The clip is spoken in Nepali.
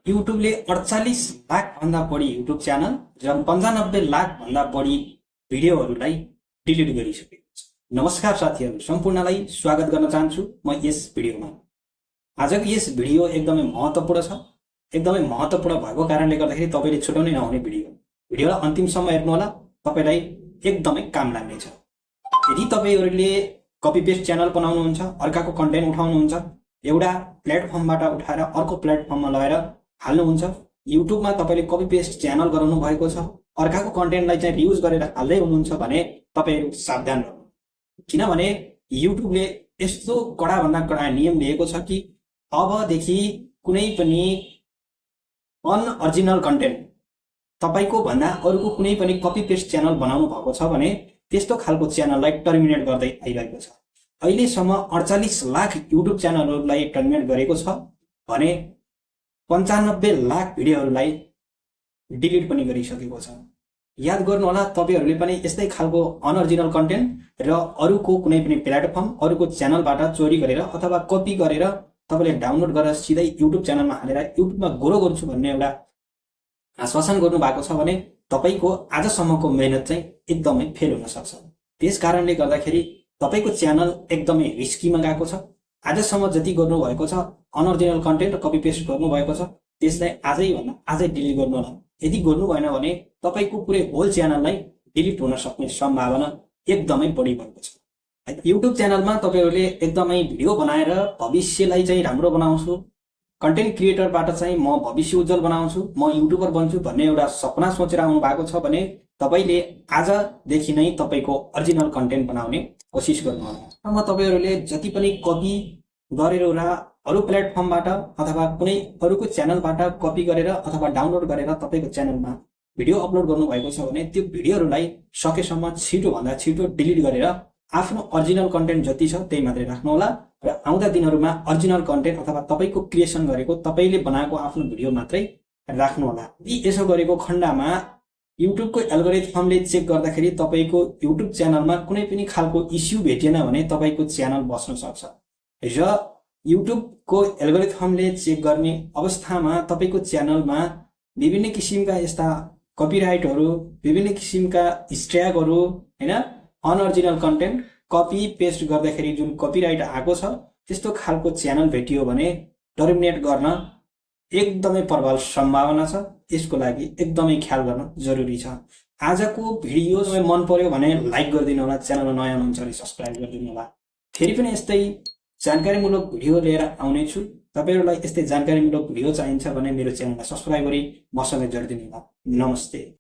युट्युबले 48 लाख भन्दा बढी युट्युब च्यानल र 95 लाख भन्दा बढी भिडियोहरूलाई डिलिट गरिसकेको छ। नमस्कार साथीहरू, सम्पूर्णलाई स्वागत गर्न चाहन्छु म यस भिडियोमा। आजको यस भिडियो एकदमै महत्त्वपूर्ण छ। एकदमै महत्त्वपूर्ण भएको कारणले गर्दाखेरि तपाईले छुटाउनै नहुने भिडियोलाई अन्तिमसम्म हेर्नु होला, तपाईलाई एकदमै काम लाग्नेछ। यदि तपाईहरुले कपी पेस्ट च्यानल बनाउनुहुन्छ, अर्काको कन्टेन्ट उठाउनुहुन्छ, एउटा प्लेटफर्मबाट उठाएर अर्को प्लेटफर्ममा लगाएर हाल्नुहुन्छ, युट्युबमा तपाईले कपी पेस्ट च्यानल गराउनु भएको छ, अर्काको कन्टेन्टलाई चाहिँ रियुज गरेर हाल्दै हुनुहुन्छ भने तपाईहरु सावधान रहनु। किनभने युट्युबले यस्तो कडा भन्दा कडा नियम दिएको छ कि अबदेखि कुनै पनि अनअरिजिनल कन्टेन्ट तपाईको भन्दा अरूको कुनै पनि कपी पेस्ट च्यानल बनाउनु भएको छ भने त्यस्तो खालको च्यानललाई टर्मिनेट गर्दै आइरहेको छ। अहिलेसम्म 48 लाख युट्युब च्यानलहरूलाई टर्मिनेट गरेको छ भने 95 लाख भिडियोहरूलाई डिलिट पनि गरिसकेको छ। याद गर्नु होला, तपाईहरुले पनि यस्तै खालको अनअरिजिनल कन्टेन्ट र अरूको कुनै पनि प्लेटफर्म, अरूको च्यानलबाट चोरी गरेर अथवा कपी गरेर तपाईले डाउनलोड गरेर सिधै युट्युब च्यानलमा हालेर युट्युबमा ग्रो गर्छु भन्ने एउटा आश्वासन गर्नु भएको छ भने तपाईको आजसम्मको मेहनत चाहिँ एकदमै फेल हुन सक्छ। त्यसकारणले गर्दाखेरि तपाईको च्यानल एकदमै रिस्कीमा गएको छ। आजसम्म जति गर्नु भएको छ अनअरिजिनल कन्टेन्ट र कपी पेस्ट गर्नु भएको छ त्यसलाई आजै भन्दा आजै डिलिट गर्नु होला। यदि गर्नु भएन भने तपाईको पुरै होल च्यानललाई डिलिट हुन सक्ने सम्भावना एकदमै बढी भएको छ। युट्युब च्यानलमा तपाईहरुले एकदमै भिडियो बनाएर भविष्यलाई चाहिँ राम्रो बनाउँछु, कन्टेन्ट क्रिएटरबाट चाहिँ म भविष्य उज्जवल बनाउँछु, म युट्युबर बन्छु भन्ने एउटा सपना सोचेर आउनु भएको छ भने तपाईले आजदेखि नै तपाईको ओरिजिनल कन्टेन्ट बनाउने कोसिस गर्नुहोला। अब तपाईहरुले जति पनि कपी गरेर अरू प्लेटफर्मबाट अथवा कुनै अरूको च्यानलबाट कपी गरेर अथवा डाउनलोड गरेर तपाईको च्यानलमा भिडियो अपलोड गर्नु भएको छ भने त्यो भिडियोहरूलाई सकेसम्म छिटो भन्दा छिटो डिलिट गरेर आफ्नो ओरिजिनल कन्टेन्ट जति छ त्यही मात्रै राख्नु होला र आउँदा दिनहरुमा ओरिजिनल कन्टेन्ट अथवा तपाईको क्रिएसन गरेको तपाईले बनाएको आफ्नो भिडियो मात्रै राख्नु होला। यदि यसो गरेको खण्डमा युट्युबको एल्गोरिथमले चेक गर्दाखेरि तपाईको युट्युब च्यानलमा कुनै पनि खालको इस्यु भेटिएन भने तपाईको च्यानल बस्न सक्छ र युट्युबको एल्गोरिथमले चेक गर्ने अवस्थामा तपाईको च्यानलमा विभिन्न किसिमका यस्ता कपिराइटहरु, विभिन्न किसिमका स्ट्र्यागहरु, हैन, अनअरिजिनल कन्टेन्ट कपी पेस्ट गर्दाखेरि जुन कपिराइट आएको छ त्यस्तो खालको च्यानल भेटियो भने टर्मिनेट गर्न एकदमै प्रबल सम्भावना छ। यसको लागि एकदमै ख्याल गर्न जरुरी छ। आजको भिडियो तपाईलाई मन पर्यो भने लाइक गरिदिनु होला, च्यानलमा नयाँ हुनुहुन्छ भने सब्स्क्राइब गरिदिनु होला। फेरि पनि यस्तै जानकारीमूलक भिडियो लिएर आउने छु। तपाईहरुलाई यस्तै जानकारीमूलक भिडियो चाहिन्छ भने मेरो च्यानललाई सब्स्क्राइब गरी मसँगै जोडिदिनु होला। नमस्ते।